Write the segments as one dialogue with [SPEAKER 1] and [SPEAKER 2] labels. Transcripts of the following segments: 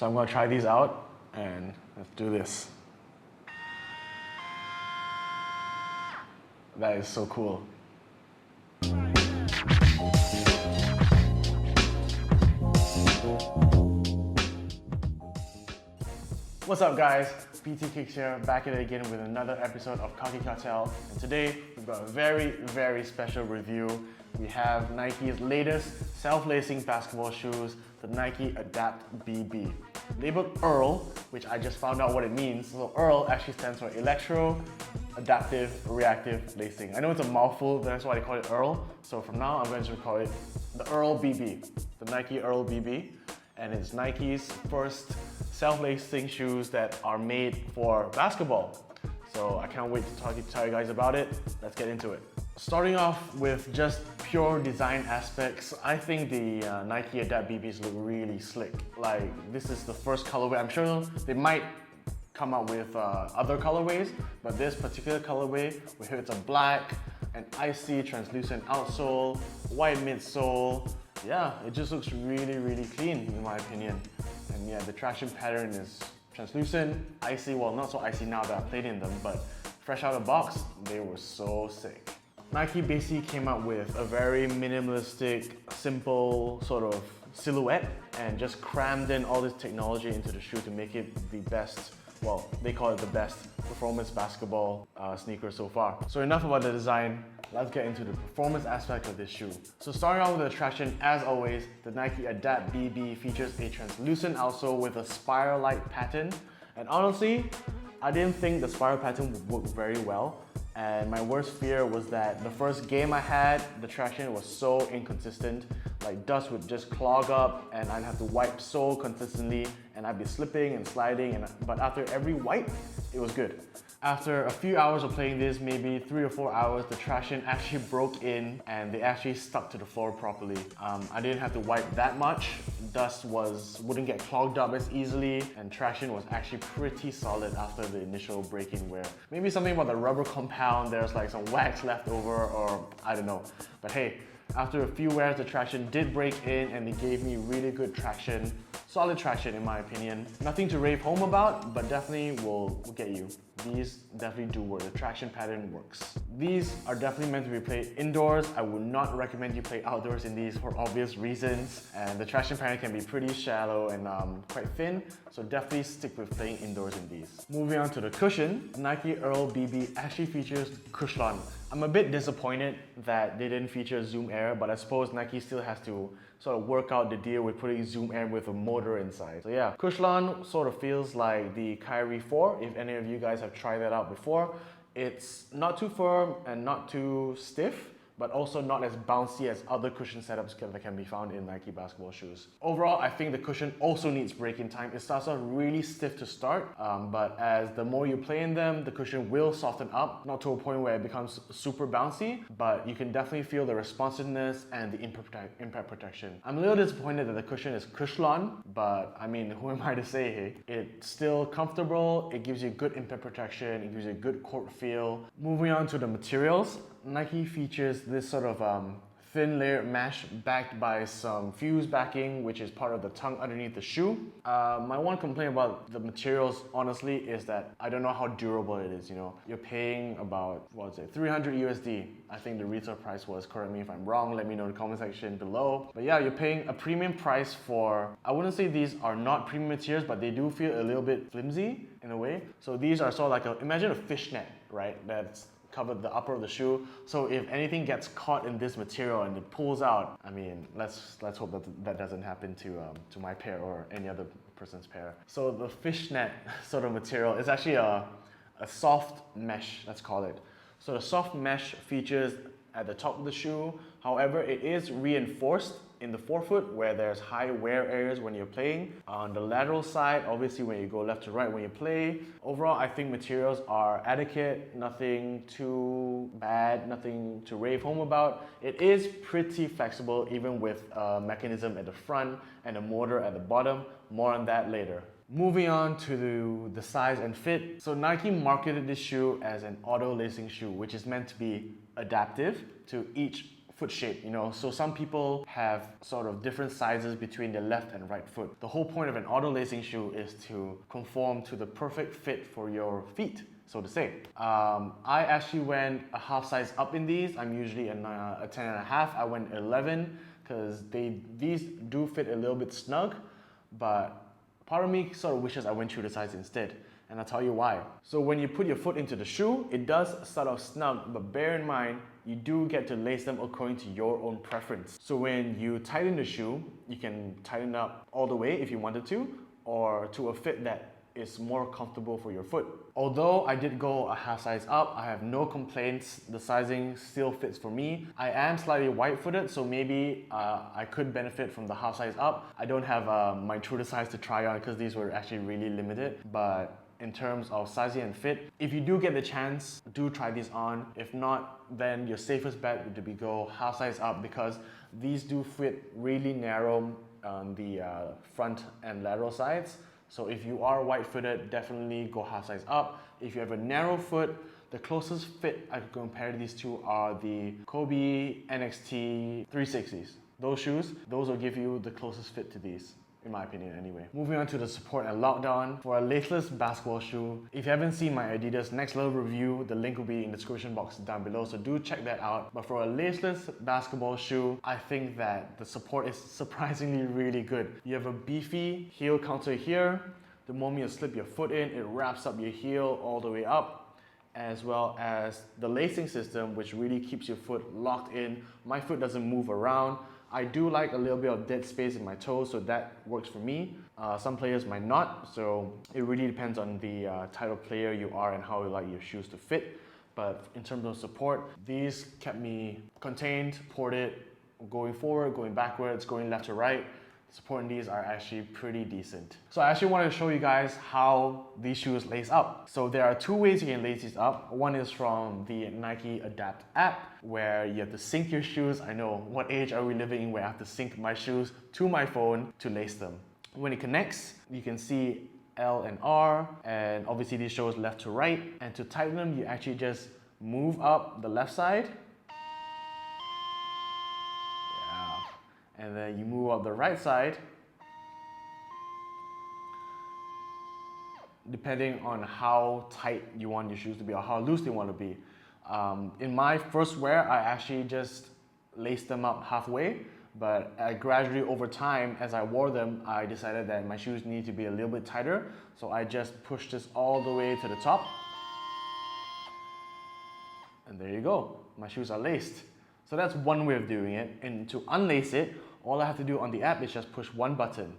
[SPEAKER 1] So I'm gonna try these out and let's do this. That is so cool. What's up guys, PT Kicks here, back at it again with another episode of Kaki Kartel. And today we've got a very special review. We have Nike's latest self-lacing basketball shoes, the Nike Adapt BB. Labeled EARL, which I just found out what it means. So EARL actually stands for Electro Adaptive Reactive Lacing. I know it's a mouthful, but that's why they call it EARL. So from now I'm going to call it the EARL BB, the Nike EARL BB. And it's Nike's first self-lacing shoes that are made for basketball. So I can't wait to tell you guys about it. Let's get into it. Starting off with just pure design aspects, I think the Nike Adapt BBs look really slick. Like, this is the first colorway. I'm sure they might come up with other colorways, but this particular colorway, here it's a black, an icy translucent outsole, white midsole. Yeah, it just looks really clean in my opinion. And yeah, the traction pattern is translucent, icy, well not so icy now that I've played in them, but fresh out of the box, they were so sick. Nike basically came up with a very minimalistic, simple sort of silhouette and just crammed in all this technology into the shoe to make it the best, well, they call it the best performance basketball sneaker so far. So enough about the design, let's get into the performance aspect of this shoe. So starting off with the traction, as always, the Nike Adapt BB features a translucent outsole with a spiral-like pattern. And honestly, I didn't think the spiral pattern would work very well. And my worst fear was that the first game I had, the traction was so inconsistent. Like dust would just clog up and I'd have to wipe so consistently and I'd be slipping and sliding, but after every wipe, it was good. After a few hours of playing this, maybe 3 or 4 hours, the traction actually broke in and they actually stuck to the floor properly. I didn't have to wipe that much. Dust wouldn't get clogged up as easily, and traction was actually pretty solid after the initial break-in wear. Maybe something about the rubber compound, there's like some wax left over, or I don't know. But hey, after a few wears, the traction did break in and it gave me really good traction. Solid traction in my opinion. Nothing to rave home about, but definitely will get you. These definitely do work. The traction pattern works. These are definitely meant to be played indoors. I would not recommend you play outdoors in these for obvious reasons. And the traction pattern can be pretty shallow and quite thin, so definitely stick with playing indoors in these. Moving on to the cushion, Nike EARL BB actually features Cushlon. I'm a bit disappointed that they didn't feature Zoom Air, but I suppose Nike still has to sort of work out the deal with putting Zoom Air with a motor inside. So yeah, Cushlon sort of feels like the Kyrie 4, if any of you guys have tried that out before. It's not too firm and not too stiff, but also not as bouncy as other cushion setups that can be found in Nike basketball shoes. Overall, I think the cushion also needs break-in time. It starts off really stiff to start, but as the more you play in them, the cushion will soften up, not to a point where it becomes super bouncy, but you can definitely feel the responsiveness and the impact protection. I'm a little disappointed that the cushion is Cushlon, but I mean, who am I to say, hey? It's still comfortable, it gives you good impact protection, it gives you a good court feel. Moving on to the materials, Nike features this sort of thin layered mesh backed by some fuse backing, which is part of the tongue underneath the shoe. My one complaint about the materials, honestly, is that I don't know how durable it is, you know. You're paying about, what is it, 300 USD. I think the retail price was, correct me if I'm wrong, let me know in the comment section below. But yeah, you're paying a premium price for, I wouldn't say these are not premium materials, but they do feel a little bit flimsy in a way. So these are sort of like imagine a fishnet, right? That's covered the upper of the shoe. So if anything gets caught in this material and it pulls out, I mean, let's hope that doesn't happen to my pair or any other person's pair. So the fishnet sort of material is actually a soft mesh, let's call it. So the soft mesh features at the top of the shoe. However, it is reinforced in the forefoot where there's high wear areas when you're playing. On the lateral side, obviously when you go left to right when you play. Overall, I think materials are adequate, nothing too bad, nothing to rave home about. It is pretty flexible even with a mechanism at the front and a motor at the bottom. More on that later. Moving on to the size and fit. So Nike marketed this shoe as an auto lacing shoe, which is meant to be adaptive to each foot shape, you know. So some people have sort of different sizes between their left and right foot. The whole point of an auto lacing shoe is to conform to the perfect fit for your feet, so to say. I actually went a half size up in these. I'm usually a 10 and a half. I went 11 because these do fit a little bit snug, but part of me sort of wishes I went through the size instead. And I'll tell you why. So when you put your foot into the shoe, it does start off snug, but bear in mind, you do get to lace them according to your own preference. So when you tighten the shoe, you can tighten up all the way if you wanted to, or to a fit that is more comfortable for your foot. Although I did go a half size up, I have no complaints. The sizing still fits for me. I am slightly wide-footed, so maybe I could benefit from the half size up. I don't have my true size to try on because these were actually really limited, but in terms of sizing and fit, if you do get the chance, do try these on. If not, then your safest bet would be go half size up, because these do fit really narrow on the front and lateral sides. So if you are wide-footed, definitely go half size up. If you have a narrow foot, the closest fit I could compare these two are the Kobe NXT 360s. Those shoes, those will give you the closest fit to these, in my opinion anyway. Moving on to the support and lockdown. For a laceless basketball shoe, if you haven't seen my Adidas Next Level review, the link will be in the description box down below, so do check that out. But for a laceless basketball shoe, I think that the support is surprisingly really good. You have a beefy heel counter here. The moment you slip your foot in, it wraps up your heel all the way up, as well as the lacing system, which really keeps your foot locked in. My foot doesn't move around. I do like a little bit of dead space in my toes, so that works for me. Some players might not, so it really depends on the type of player you are and how you like your shoes to fit. But in terms of support, these kept me contained, supported, going forward, going backwards, going left to right. Support in these are actually pretty decent. So I actually wanted to show you guys how these shoes lace up. So there are two ways you can lace these up. One is from the Nike Adapt app, where you have to sync your shoes. I know, what age are we living in where I have to sync my shoes to my phone to lace them. When it connects, you can see L and R, and obviously this shows left to right. And to tighten them, you actually just move up the left side, and then you move up the right side, depending on how tight you want your shoes to be or how loose they want to be. In my first wear, I actually just laced them up halfway, but gradually over time, as I wore them, I decided that my shoes need to be a little bit tighter, so I just pushed this all the way to the top. And there you go, my shoes are laced. So that's one way of doing it, and to unlace it, all I have to do on the app is just push one button.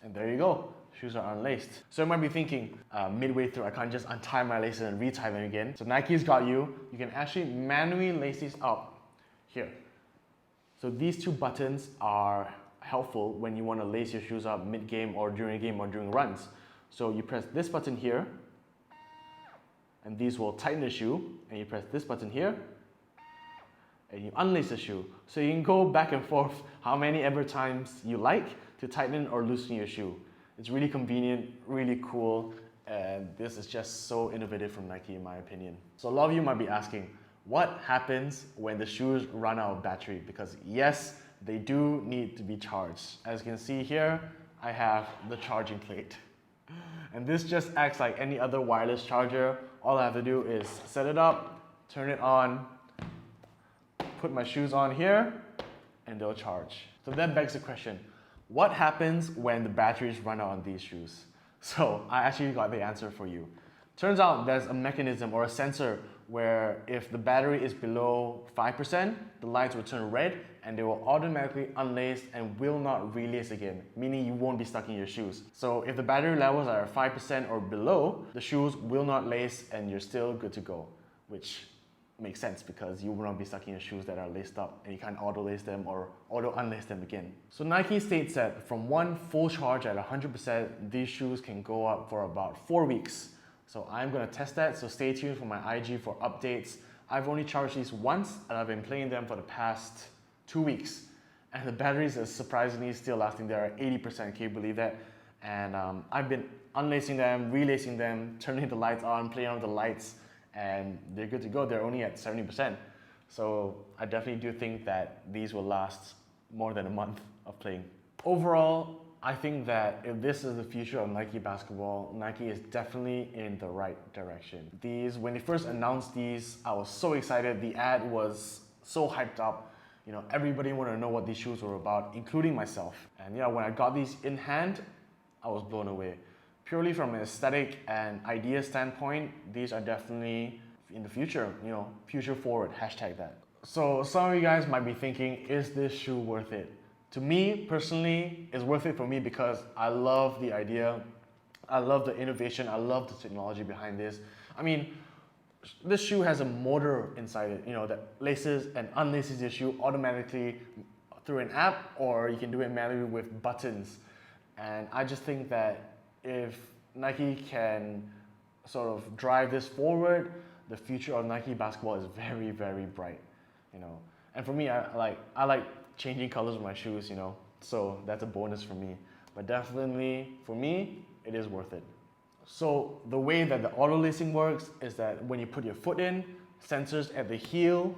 [SPEAKER 1] And there you go, shoes are unlaced. So you might be thinking, midway through, I can't just untie my laces and retie them again. So Nike's got you. You can actually manually lace these up here. So these two buttons are helpful when you want to lace your shoes up mid-game or during a game or during runs. So you press this button here, and these will tighten the shoe, and you press this button here, and you unlace the shoe. So you can go back and forth how many ever times you like to tighten or loosen your shoe. It's really convenient, really cool, and this is just so innovative from Nike in my opinion. So a lot of you might be asking, what happens when the shoes run out of battery? Because yes, they do need to be charged. As you can see here, I have the charging plate. And this just acts like any other wireless charger. All I have to do is set it up, turn it on, put my shoes on here, and they'll charge. So that begs the question, what happens when the batteries run out on these shoes? So I actually got the answer for you. Turns out there's a mechanism or a sensor where if the battery is below 5%, the lights will turn red and they will automatically unlace and will not relace again, meaning you won't be stuck in your shoes. So if the battery levels are 5% or below, the shoes will not lace and you're still good to go, which makes sense because you will not be stuck in your shoes that are laced up and you can't auto-lace them or auto-unlace them again. So Nike states that from one full charge at 100%, these shoes can go up for about 4 weeks. So I'm gonna test that, so stay tuned for my IG for updates. I've only charged these once and I've been playing them for the past 2 weeks. And the batteries are surprisingly still lasting there at 80%, can you believe that? And I've been unlacing them, relacing them, turning the lights on, playing with the lights, and they're good to go. They're only at 70%. So I definitely do think that these will last more than a month of playing. Overall, I think that if this is the future of Nike basketball, Nike is definitely in the right direction. When they first announced these, I was so excited. The ad was so hyped up. You know, everybody wanted to know what these shoes were about, including myself. And yeah, when I got these in hand, I was blown away. Purely from an aesthetic and idea standpoint, these are definitely in the future, you know, future forward, hashtag that. So some of you guys might be thinking, is this shoe worth it? To me, personally, it's worth it for me because I love the idea, I love the innovation, I love the technology behind this. I mean, this shoe has a motor inside it, you know, that laces and unlaces your shoe automatically through an app, or you can do it manually with buttons. And I just think that if Nike can sort of drive this forward, the future of Nike basketball is very, very bright, you know. And for me, I like changing colors of my shoes, you know, so that's a bonus for me. But definitely, for me, it is worth it. So the way that the auto lacing works is that when you put your foot in, sensors at the heel,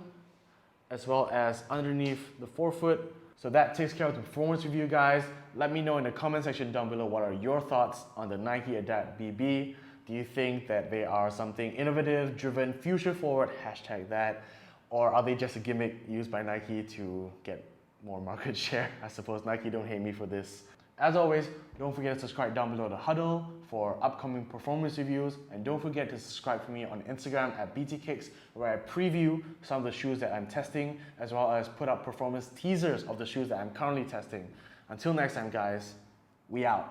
[SPEAKER 1] as well as underneath the forefoot. So that takes care of the performance review, guys. Let me know in the comment section down below what are your thoughts on the Nike Adapt BB. Do you think that they are something innovative, driven, future forward, hashtag that, or are they just a gimmick used by Nike to get more market share? I suppose Nike, don't hate me for this. As always, don't forget to subscribe down below the Huddle for upcoming performance reviews, and don't forget to subscribe to me on Instagram at BTKicks, where I preview some of the shoes that I'm testing, as well as put up performance teasers of the shoes that I'm currently testing. Until next time, guys, we out.